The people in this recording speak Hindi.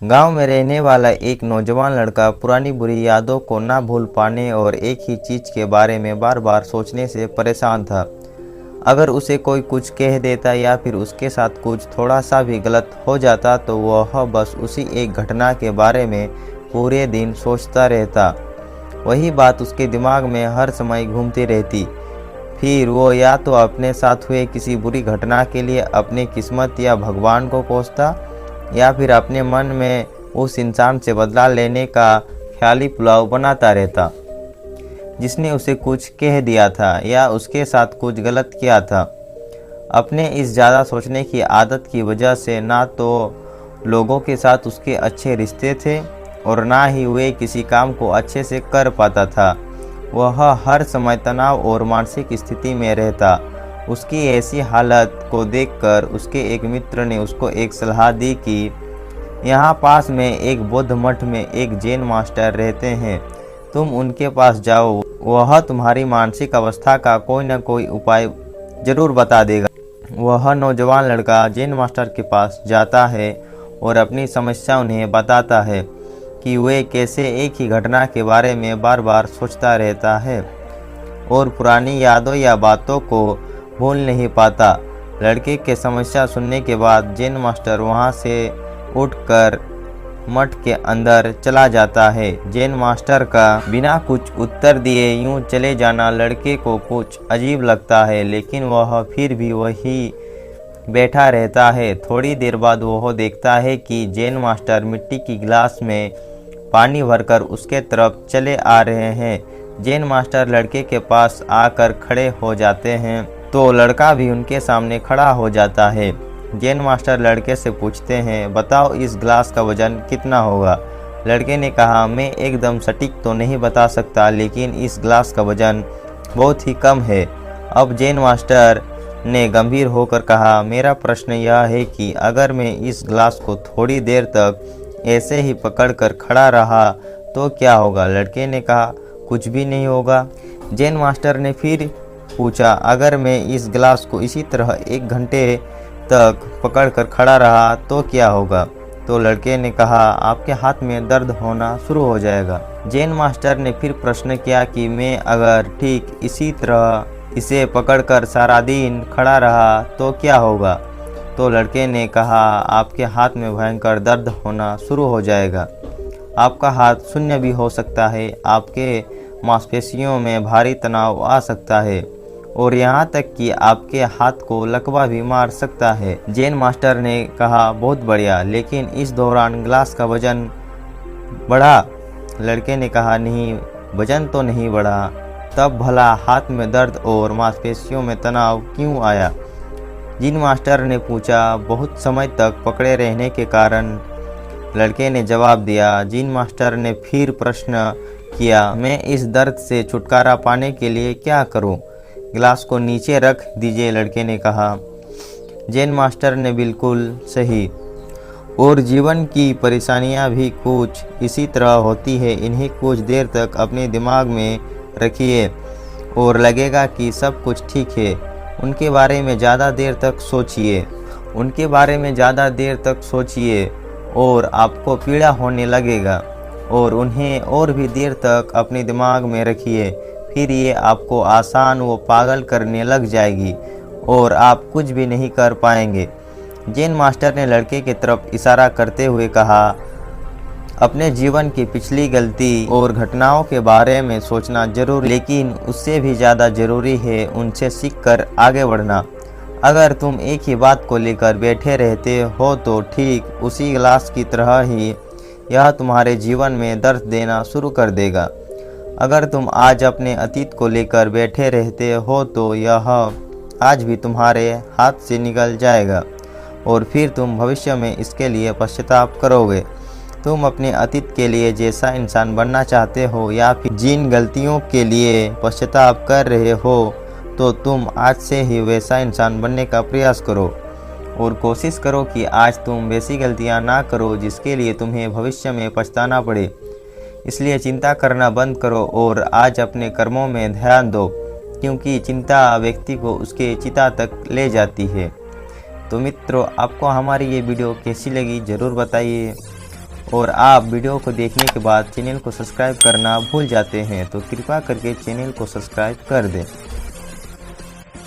गांव में रहने वाला एक नौजवान लड़का पुरानी बुरी यादों को ना भूल पाने और एक ही चीज़ के बारे में बार बार सोचने से परेशान था। अगर उसे कोई कुछ कह देता या फिर उसके साथ कुछ थोड़ा सा भी गलत हो जाता तो वह बस उसी एक घटना के बारे में पूरे दिन सोचता रहता। वही बात उसके दिमाग में हर समय घूमती रहती। फिर वो या तो अपने साथ हुए किसी बुरी घटना के लिए अपनी किस्मत या भगवान को कोसता या फिर अपने मन में उस इंसान से बदला लेने का ख्याली पुलाव बनाता रहता जिसने उसे कुछ कह दिया था या उसके साथ कुछ गलत किया था। अपने इस ज़्यादा सोचने की आदत की वजह से ना तो लोगों के साथ उसके अच्छे रिश्ते थे और ना ही वे किसी काम को अच्छे से कर पाता था। वह हर समय तनाव और मानसिक स्थिति में रहता। उसकी ऐसी हालत को देखकर उसके एक मित्र ने उसको एक सलाह दी कि यहाँ पास में एक बौद्ध मठ में एक जैन मास्टर रहते हैं, तुम उनके पास जाओ, वह तुम्हारी मानसिक अवस्था का कोई न कोई उपाय जरूर बता देगा। वह नौजवान लड़का जैन मास्टर के पास जाता है और अपनी समस्या उन्हें बताता है कि वे कैसे एक ही घटना के बारे में बार बार सोचता रहता है और पुरानी यादों या बातों को भूल नहीं पाता। लड़के के समस्या सुनने के बाद जैन मास्टर वहां से उठकर मठ के अंदर चला जाता है। जैन मास्टर का बिना कुछ उत्तर दिए यूं चले जाना लड़के को कुछ अजीब लगता है, लेकिन वह फिर भी वही बैठा रहता है। थोड़ी देर बाद वह देखता है कि जैन मास्टर मिट्टी की गिलास में पानी भरकर उसके तरफ चले आ रहे हैं। जैन मास्टर लड़के के पास आकर खड़े हो जाते हैं तो लड़का भी उनके सामने खड़ा हो जाता है। जैन मास्टर लड़के से पूछते हैं, बताओ इस गिलास का वजन कितना होगा। लड़के ने कहा, मैं एकदम सटीक तो नहीं बता सकता, लेकिन इस गिलास का वजन बहुत ही कम है। अब जैन मास्टर ने गंभीर होकर कहा, मेरा प्रश्न यह है कि अगर मैं इस गिलास को थोड़ी देर तक ऐसे ही पकड़कर खड़ा रहा तो क्या होगा। लड़के ने कहा, कुछ भी नहीं होगा। जैन मास्टर ने फिर पूछा, अगर मैं इस गिलास को इसी तरह 1 घंटे तक पकड़कर खड़ा रहा तो क्या होगा। तो लड़के ने कहा, आपके हाथ में दर्द होना शुरू हो जाएगा। जैन मास्टर ने फिर प्रश्न किया कि मैं अगर ठीक इसी तरह इसे पकड़कर सारा दिन खड़ा रहा तो क्या होगा। तो लड़के ने कहा, आपके हाथ में भयंकर दर्द होना शुरू हो जाएगा। आपका हाथ शून्य भी हो सकता है, आपके मांसपेशियों में भारी तनाव आ सकता है और यहाँ तक कि आपके हाथ को लकवा भी मार सकता है। जैन मास्टर ने कहा, बहुत बढ़िया, लेकिन इस दौरान गिलास का वजन बढ़ा। लड़के ने कहा, नहीं, वजन तो नहीं बढ़ा, तब भला हाथ में दर्द और मांसपेशियों में तनाव क्यों आया। जैन मास्टर ने पूछा, बहुत समय तक पकड़े रहने के कारण। लड़के ने जवाब दिया। जैन मास्टर ने फिर प्रश्न किया, मैं इस दर्द से छुटकारा पाने के लिए क्या करूं। गिलास को नीचे रख दीजिए, लड़के ने कहा। जैन मास्टर ने बिल्कुल सही। और जीवन की परेशानियां भी कुछ इसी तरह होती है। इन्हें कुछ देर तक अपने दिमाग में रखिए और लगेगा कि सब कुछ ठीक है। उनके बारे में ज़्यादा देर तक सोचिए और आपको पीड़ा होने लगेगा और उन्हें और भी देर तक अपने दिमाग में रखिए। फिर ये आपको आसान व पागल करने लग जाएगी और आप कुछ भी नहीं कर पाएंगे। जैन मास्टर ने लड़के की तरफ इशारा करते हुए कहा, अपने जीवन की पिछली गलती और घटनाओं के बारे में सोचना जरूर, लेकिन उससे भी ज़्यादा ज़रूरी है उनसे सीखकर आगे बढ़ना। अगर तुम एक ही बात को लेकर बैठे रहते हो तो ठीक उसी गिलास की तरह ही यह तुम्हारे जीवन में दर्द देना शुरू कर देगा। अगर तुम आज अपने अतीत को लेकर बैठे रहते हो तो यह आज भी तुम्हारे हाथ से निकल जाएगा और फिर तुम भविष्य में इसके लिए पश्चाताप करोगे। तुम अपने अतीत के लिए जैसा इंसान बनना चाहते हो या फिर जिन गलतियों के लिए पश्चाताप कर रहे हो तो तुम आज से ही वैसा इंसान बनने का प्रयास करो और कोशिश करो कि आज तुम वैसी गलतियां ना करो जिसके लिए तुम्हें भविष्य में पछताना पड़े। इसलिए चिंता करना बंद करो और आज अपने कर्मों में ध्यान दो, क्योंकि चिंता व्यक्ति को उसके चिता तक ले जाती है। तो मित्रों, आपको हमारी ये वीडियो कैसी लगी ज़रूर बताइए और आप वीडियो को देखने के बाद चैनल को सब्सक्राइब करना भूल जाते हैं तो कृपया करके चैनल को सब्सक्राइब कर दें।